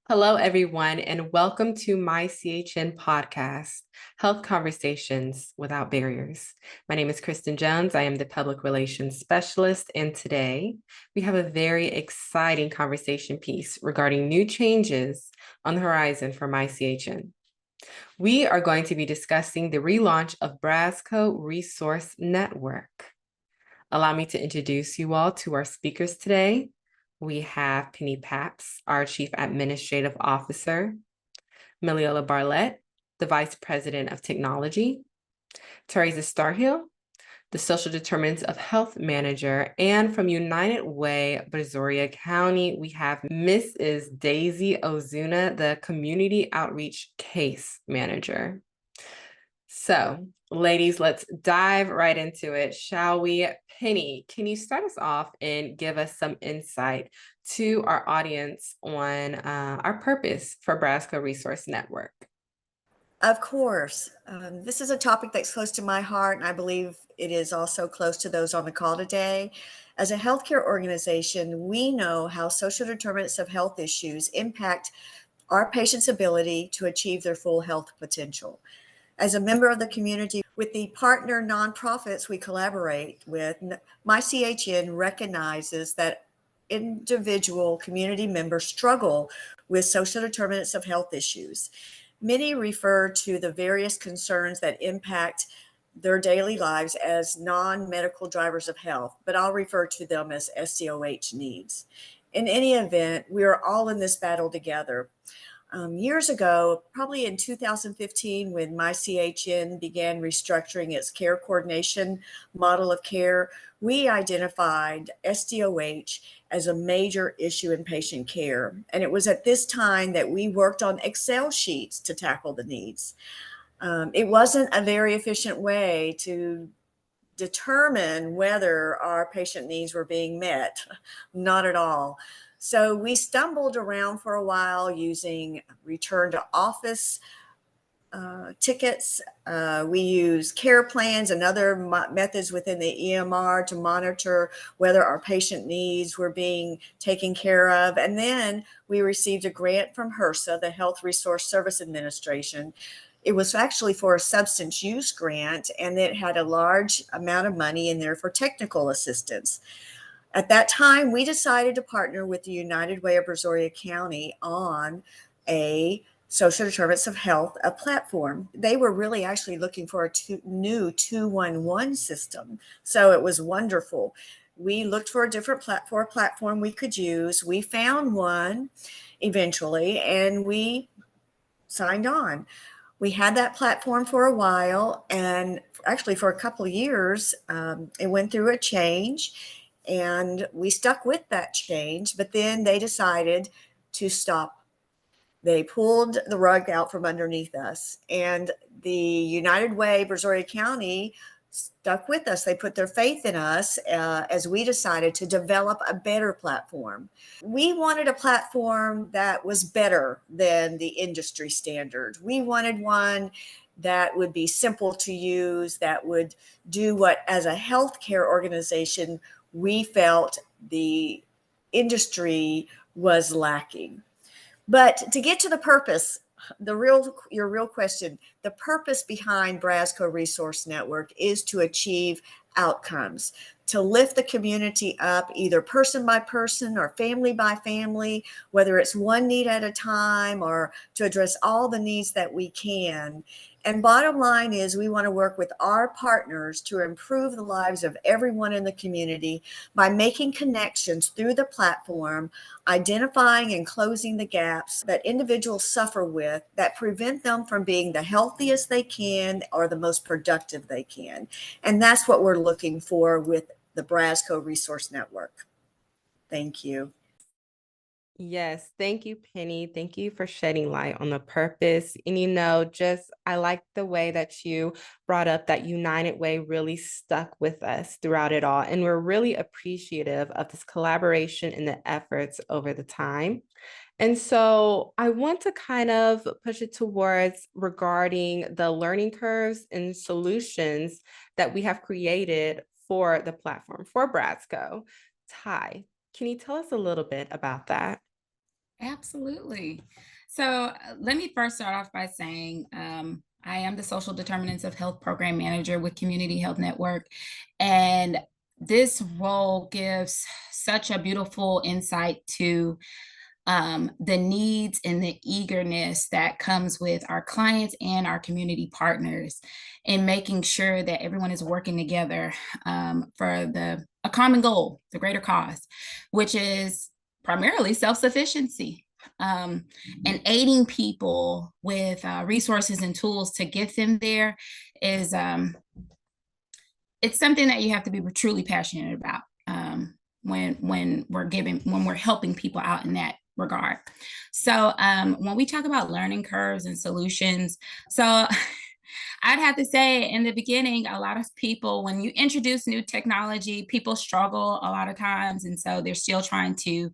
Hello, everyone, and welcome to my CHN podcast, Health Conversations Without Barriers. My name is Kristen Jones. I am the Public Relations Specialist, and today we have a very exciting conversation piece regarding new changes on the horizon for my CHN. We are going to be discussing the relaunch of BrazCo Resource Network. Allow me to introduce you all to our speakers today. We have Penny Paps, our Chief Administrative Officer, Meliola Barlett, the Vice President of Technology, Teresa Starhill, the Social Determinants of Health Manager, and from United Way, Brazoria County, we have Mrs. Daisy Ozuna, the Community Outreach Case Manager. So, ladies, let's dive right into it, shall we? Penny, can you start us off and give us some insight to our audience on our purpose for BrazCo Resource Network? Of course. This is a topic that's close to my heart, and I believe it is also close to those on the call today. As a healthcare organization, we know how social determinants of health issues impact our patients' ability to achieve their full health potential. As a member of the community with the partner nonprofits we collaborate with, my CHN recognizes that individual community members struggle with social determinants of health issues. Many refer to the various concerns that impact their daily lives as non-medical drivers of health, but I'll refer to them as SDOH needs. In any event, we are all in this battle together. Years ago, probably in 2015, when my CHN began restructuring its care coordination model of care, we identified SDOH as a major issue in patient care. And it was at this time that we worked on Excel sheets to tackle the needs. It wasn't a very efficient way to determine whether our patient needs were being met, not at all. So we stumbled around for a while using return to office tickets. We use care plans and other methods within the EMR to monitor whether our patient needs were being taken care of. And then we received a grant from HRSA, the Health Resource Service Administration. It was actually for a substance use grant, and it had a large amount of money in there for technical assistance. At that time, we decided to partner with the United Way of Brazoria County on a social determinants of health, a platform. They were really actually looking for a new 211 system. So it was wonderful. We looked for a different platform we could use. We found one eventually, and we signed on. We had that platform for a while, and actually for a couple of years. It went through a change, and we stuck with that change, but then they decided to stop. They pulled the rug out from underneath us, and the United Way, Brazoria County, stuck with us. They put their faith in us as we decided to develop a better platform. We wanted a platform that was better than the industry standard. We wanted one that would be simple to use, that would do what, as a healthcare organization, we felt the industry was lacking. But to get to the purpose, your real question, the purpose behind BrazCo Resource Network is to achieve outcomes, to lift the community up, either person by person or family by family, whether it's one need at a time or to address all the needs that we can. And bottom line is, we want to work with our partners to improve the lives of everyone in the community by making connections through the platform, identifying and closing the gaps that individuals suffer with that prevent them from being the healthiest they can or the most productive they can. And that's what we're looking for with the BrazCo Resource Network. Thank you. Yes, thank you, Penny. Thank you for shedding light on the purpose. And I like the way that you brought up that United Way really stuck with us throughout it all. And we're really appreciative of this collaboration and the efforts over the time. And so I want to kind of push it towards regarding the learning curves and solutions that we have created for the platform for BrazCo. Ty, can you tell us a little bit about that? Absolutely. So let me first start off by saying I am the social determinants of health program manager with Community Health Network. And this role gives such a beautiful insight to the needs and the eagerness that comes with our clients and our community partners in making sure that everyone is working together for a common goal, the greater cause, which is primarily self-sufficiency, and aiding people with resources and tools to get them there is it's something that you have to be truly passionate about when we're helping people out in that regard. So when we talk about learning curves and solutions, so I'd have to say in the beginning, a lot of people, when you introduce new technology, people struggle a lot of times. And so they're still trying to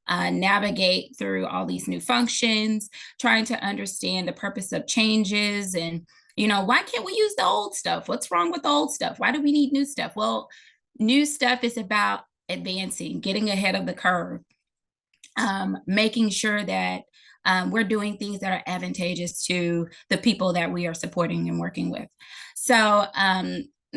navigate through all these new functions, trying to understand the purpose of changes and why can't we use the old stuff? What's wrong with the old stuff? Why do we need new stuff? Well, new stuff is about advancing, getting ahead of the curve, making sure that we're doing things that are advantageous to the people that we are supporting and working with. So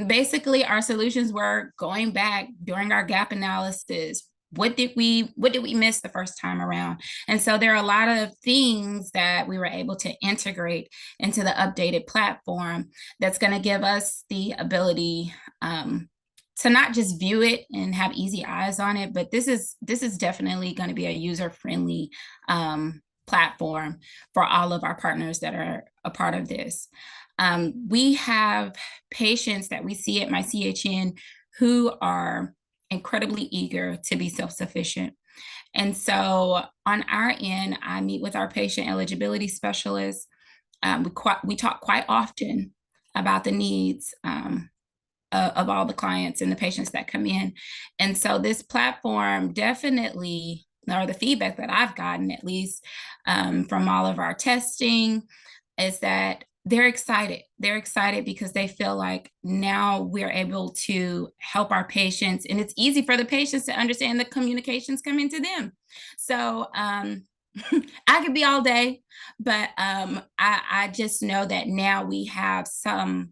basically, our solutions were going back during our gap analysis. What did we miss the first time around? And so there are a lot of things that we were able to integrate into the updated platform that's going to give us the ability to not just view it and have easy eyes on it, but this is definitely going to be a user-friendly platform for all of our partners that are a part of this. We have patients that we see at my CHN who are incredibly eager to be self-sufficient. And so on our end, I meet with our patient eligibility specialists. We talk quite often about the needs of all the clients and the patients that come in. And so this platform definitely, or the feedback that I've gotten at least from all of our testing, is that they're excited. They're excited because they feel like now we're able to help our patients, and it's easy for the patients to understand the communications coming to them. So I could be all day, but I just know that now we have some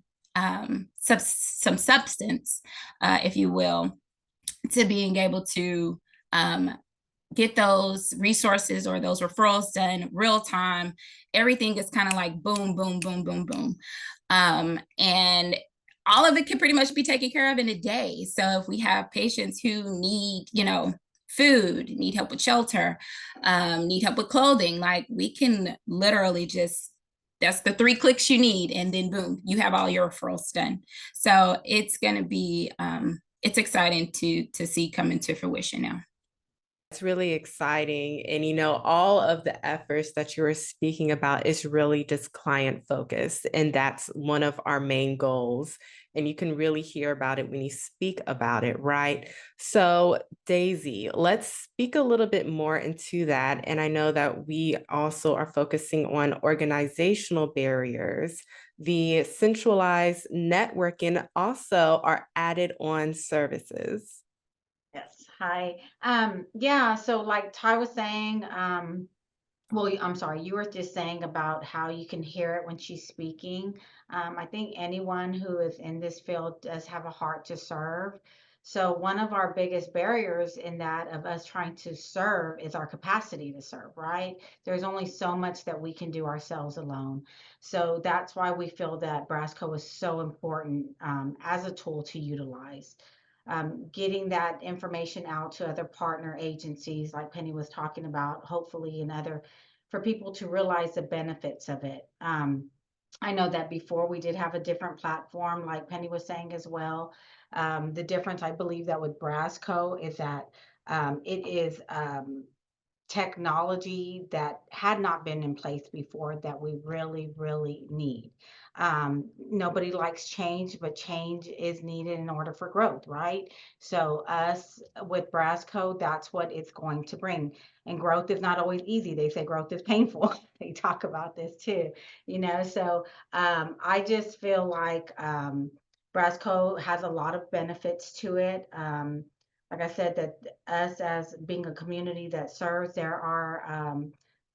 substance, if you will, to being able to get those resources or those referrals done real time. Everything is kind of like boom, boom, boom, boom, boom. And all of it can pretty much be taken care of in a day. So if we have patients who need, food, need help with shelter, need help with clothing, like we can literally just, that's the 3 clicks you need, and then boom, you have all your referrals done. So it's going to be, it's exciting to see come into fruition now. It's really exciting. And, all of the efforts that you were speaking about is really just client focused. And that's one of our main goals. And you can really hear about it when you speak about it, right? So, Daisy, let's speak a little bit more into that. And I know that we also are focusing on organizational barriers. The centralized networking also are added on services. Yes. Hi. Yeah, so like Ty was saying, well, I'm sorry, you were just saying about how you can hear it when she's speaking. I think anyone who is in this field does have a heart to serve. So one of our biggest barriers in that of us trying to serve is our capacity to serve, right? There's only so much that we can do ourselves alone. So that's why we feel that BrazCo is so important as a tool to utilize. Getting that information out to other partner agencies like Penny was talking about, hopefully, and other for people to realize the benefits of it. I know that before we did have a different platform, like Penny was saying as well. The difference, I believe, that with BrazCo is that it is technology that had not been in place before that we really, really need. Nobody likes change, but change is needed in order for growth, right? So us with BrazCo, that's what it's going to bring. And growth is not always easy. They say growth is painful. They talk about this too, So I just feel like BrazCo has a lot of benefits to it. like I said, that us as being a community that serves, there are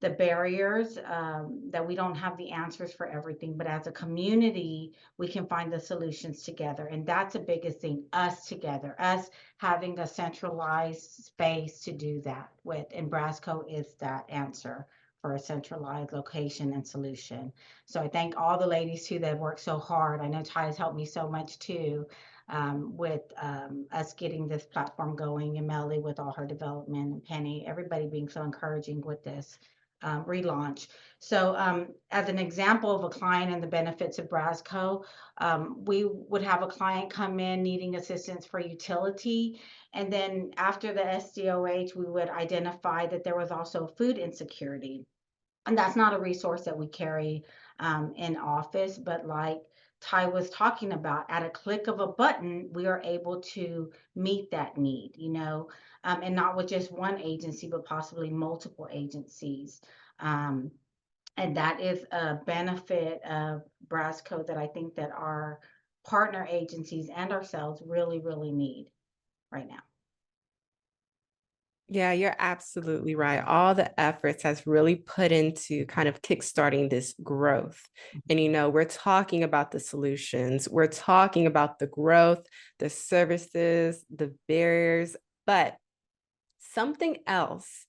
the barriers, that we don't have the answers for everything, but as a community, we can find the solutions together. And that's the biggest thing, us together, us having a centralized space to do that with. And BrazCo is that answer for a centralized location and solution. So I thank all the ladies too that work so hard. I know Ty has helped me so much too, with us getting this platform going, and Melly with all her development, and Penny, everybody being so encouraging with this relaunch. So as an example of a client and the benefits of BrazCo, we would have a client come in needing assistance for utility. And then after the SDOH, we would identify that there was also food insecurity. And that's not a resource that we carry in office, but like Ty was talking about, at a click of a button, we are able to meet that need, and not with just one agency, but possibly multiple agencies. Um, and that is a benefit of BrazCo that I think that our partner agencies and ourselves really, really need right now. Yeah, you're absolutely right. All the efforts has really put into kind of kickstarting this growth. And, we're talking about the solutions, we're talking about the growth, the services, the barriers, but something else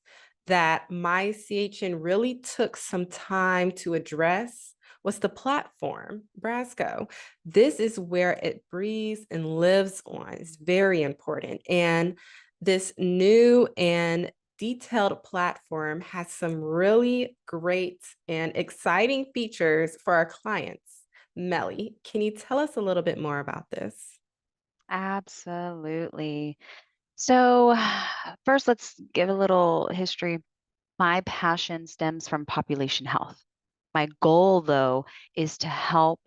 that my CHN really took some time to address was the platform, BrazCo. This is where it breathes and lives on. It's very important. And this new and detailed platform has some really great and exciting features for our clients. Melly, can you tell us a little bit more about this? Absolutely. So, first, let's give a little history. My passion stems from population health. My goal, though, is to help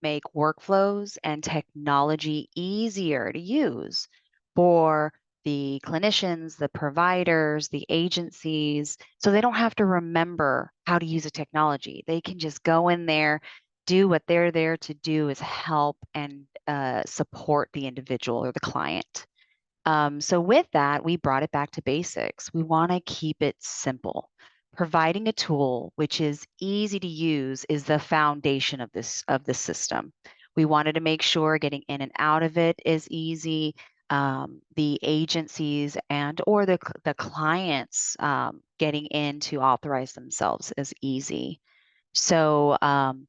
make workflows and technology easier to use for the clinicians, the providers, the agencies, so they don't have to remember how to use a technology. They can just go in there, do what they're there to do, is help and support the individual or the client. So with that, we brought it back to basics. We want to keep it simple. Providing a tool which is easy to use is the foundation of the system. We wanted to make sure getting in and out of it is easy. The agencies and or the clients getting in to authorize themselves is easy. So an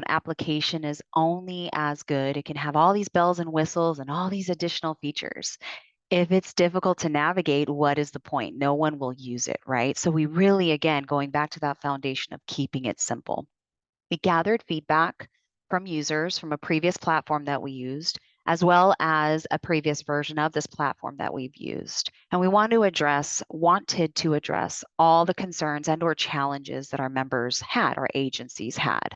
application is only as good. It can have all these bells and whistles and all these additional features. If it's difficult to navigate, what is the point? No one will use it, right? So we really, again, going back to that foundation of keeping it simple. We gathered feedback from users from a previous platform that we used, as well as a previous version of this platform that we've used. And we wanted to address all the concerns and or challenges that our members had, our agencies had.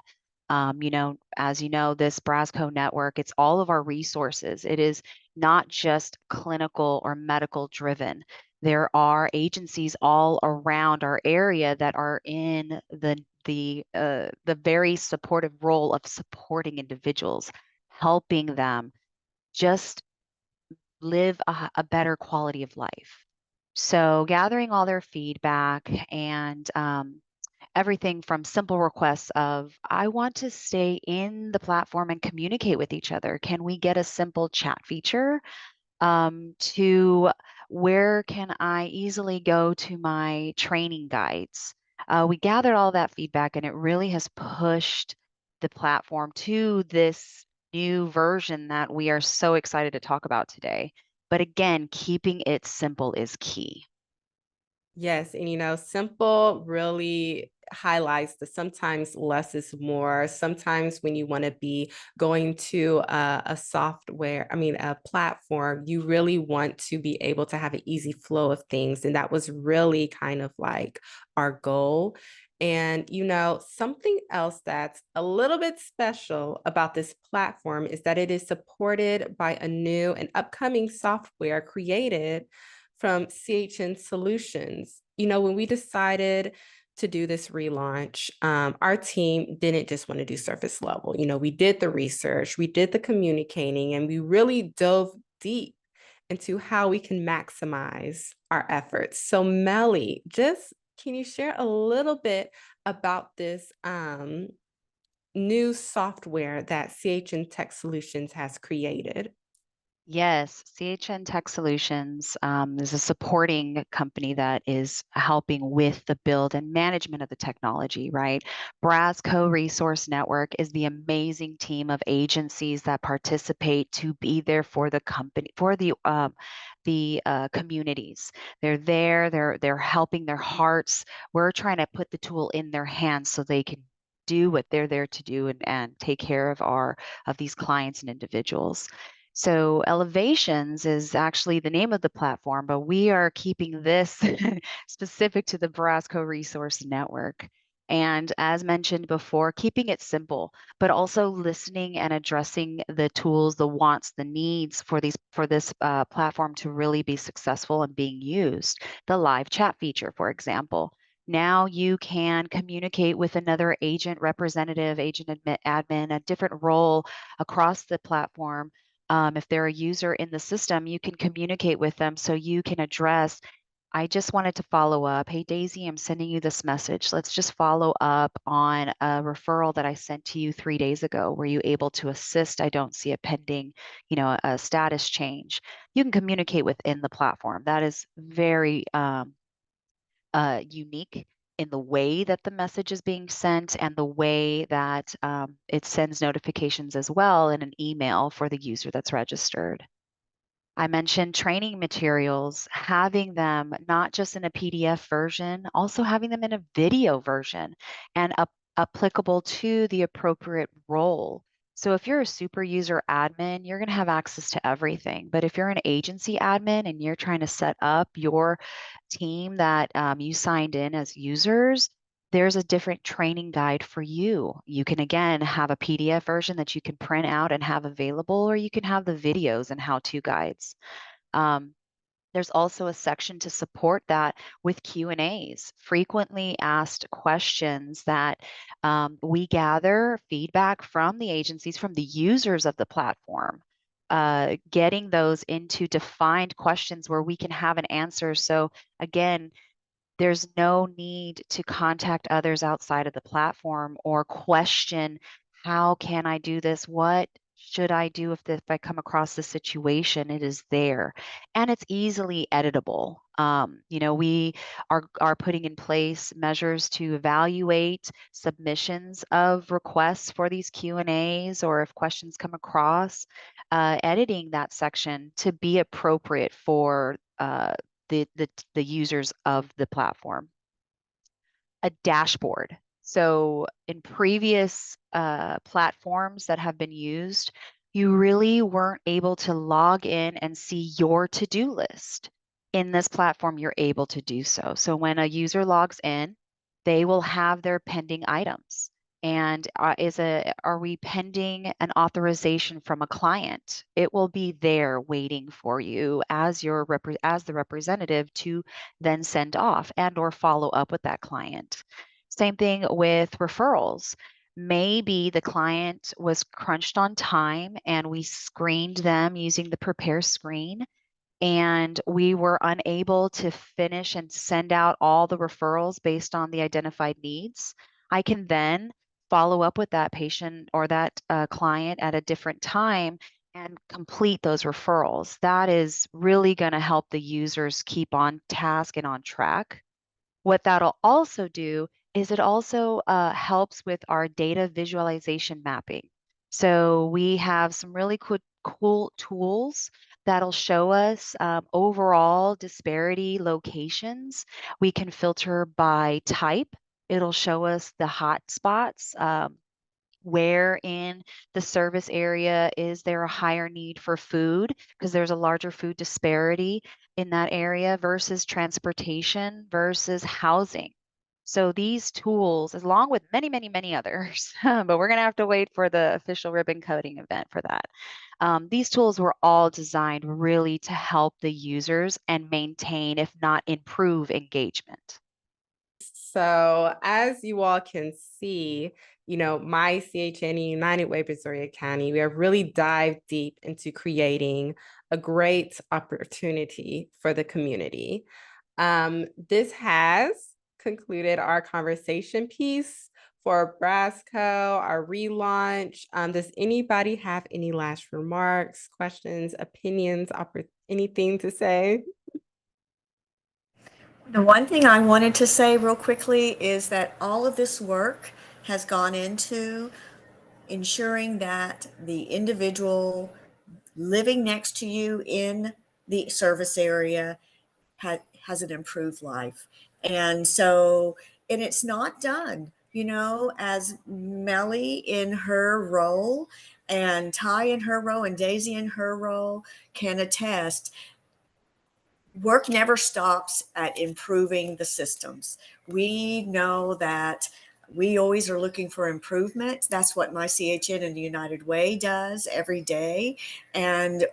As you know, this BrazCo network, it's all of our resources. It is not just clinical or medical driven. There are agencies all around our area that are in the very supportive role of supporting individuals, helping them just live a better quality of life. So gathering all their feedback and everything from simple requests of, I want to stay in the platform and communicate with each other. Can we get a simple chat feature? To where can I easily go to my training guides? We gathered all that feedback and it really has pushed the platform to this new version that we are so excited to talk about today. But again, keeping it simple is key. Yes, and simple really highlights that sometimes less is more. Sometimes when you want to be going to a platform, you really want to be able to have an easy flow of things. And that was really kind of like our goal. And, something else that's a little bit special about this platform is that it is supported by a new and upcoming software created from CHN Solutions. When we decided to do this relaunch, our team didn't just want to do surface level. We did the research, we did the communicating, and we really dove deep into how we can maximize our efforts. So Melly, just can you share a little bit about this new software that CHN Tech Solutions has created? Yes, CHN Tech Solutions is a supporting company that is helping with the build and management of the technology, right? BrazCo Resource Network is the amazing team of agencies that participate to be there for the company, for the communities. They're there, they're helping their hearts. We're trying to put the tool in their hands so they can do what they're there to do and take care of these clients and individuals. So Elevations is actually the name of the platform, but we are keeping this specific to the BrazCo Resource Network. And as mentioned before, keeping it simple, but also listening and addressing the tools, the wants, the needs for this platform to really be successful and being used. The live chat feature, for example. Now you can communicate with another agent representative, agent admin, a different role across the platform. If they're a user in the system, you can communicate with them so you can address, I just wanted to follow up. Hey, Daisy, I'm sending you this message. Let's just follow up on a referral that I sent to you 3 days ago. Were you able to assist? I don't see a pending, a status change. You can communicate within the platform. That is very unique in the way that the message is being sent and the way that it sends notifications as well in an email for the user that's registered. I mentioned training materials, having them not just in a PDF version, also having them in a video version and applicable to the appropriate role. So if you're a super user admin, you're going to have access to everything. But if you're an agency admin and you're trying to set up your team that you signed in as users, there's a different training guide for you. You can, again, have a PDF version that you can print out and have available, or you can have the videos and how-to guides. There's also a section to support that with Q&As, frequently asked questions that we gather feedback from the agencies, from the users of the platform, getting those into defined questions where we can have an answer. So again, there's no need to contact others outside of the platform or question, how can I do this? What should I do if I come across this situation? It is there and it's easily editable. We are putting in place measures to evaluate submissions of requests for these Q&As, or if questions come across, editing that section to be appropriate for the users of the platform. A dashboard. So in previous platforms that have been used, you really weren't able to log in and see your to-do list. In this platform, you're able to do so. So when a user logs in, they will have their pending items. And are we pending an authorization from a client? It will be there waiting for you as the representative to then send off and or follow up with that client. Same thing with referrals. Maybe the client was crunched on time and we screened them using the prepare screen, and we were unable to finish and send out all the referrals based on the identified needs. I can then follow up with that patient or that client at a different time and complete those referrals. That is really going to help the users keep on task and on track. What that'll also do is it also helps with our data visualization mapping. So we have some really cool tools that'll show us overall disparity locations. We can filter by type. It'll show us the hot spots. Where in the service area is there a higher need for food, because there's a larger food disparity in that area versus transportation versus housing. So these tools, along with many, many, many others, but we're going to have to wait for the official ribbon cutting event for that. These tools were all designed really to help the users and maintain, if not improve, engagement. So as you all can see, my CHN United Way Brazoria County, we have really dived deep into creating a great opportunity for the community. This has concluded our conversation piece for BrazCo, our relaunch. Does anybody have any last remarks, questions, opinions, anything to say? The one thing I wanted to say real quickly is that all of this work has gone into ensuring that the individual living next to you in the service area has an improved life. And so, and it's not done, you know, as Melly in her role and Ty in her role and Daisy in her role can attest, work never stops at improving the systems. We know that we always are looking for improvement. That's what my CHN and the United Way does every day. And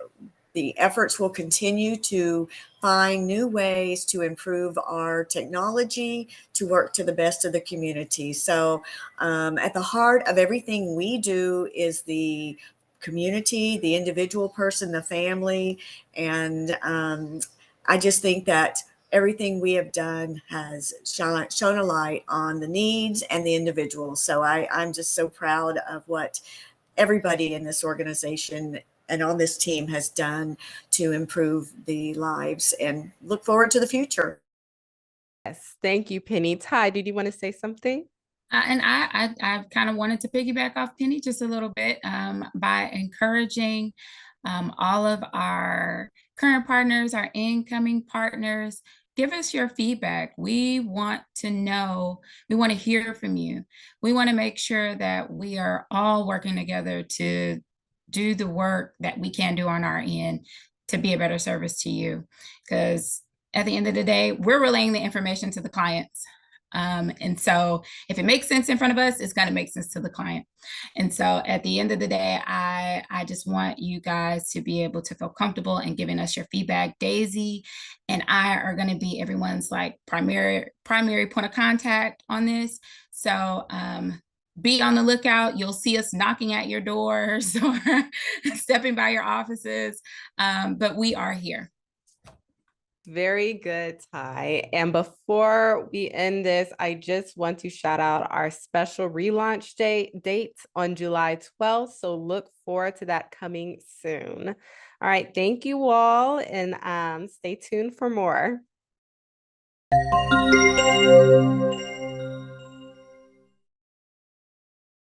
the efforts will continue to find new ways to improve our technology to work to the best of the community. So at the heart of everything we do is the community, the individual person, the family. And I just think that everything we have done has shown a light on the needs and the individuals. So I'm just so proud of what everybody in this organization and on this team has done to improve the lives, and look forward to the future. Yes, thank you, Penny. Ty, did you want to say something? And I kind of wanted to piggyback off Penny just a little bit by encouraging all of our current partners, our incoming partners. Give us your feedback. We want to know, we want to hear from you. We want to make sure that we are all working together to do the work that we can do on our end to be a better service to you. Because at the end of the day, we're relaying the information to the clients. And so if it makes sense in front of us, it's going to make sense to the client. And so at the end of the day, I just want you guys to be able to feel comfortable in giving us your feedback. Daisy and I are going to be everyone's like primary point of contact on this. So be on the lookout. You'll see us knocking at your doors or stepping by your offices, but we are here. Very good, Ty. And before we end this, I just want to shout out our special relaunch date on July 12th. So look forward to that coming soon. All right. Thank you all, and stay tuned for more.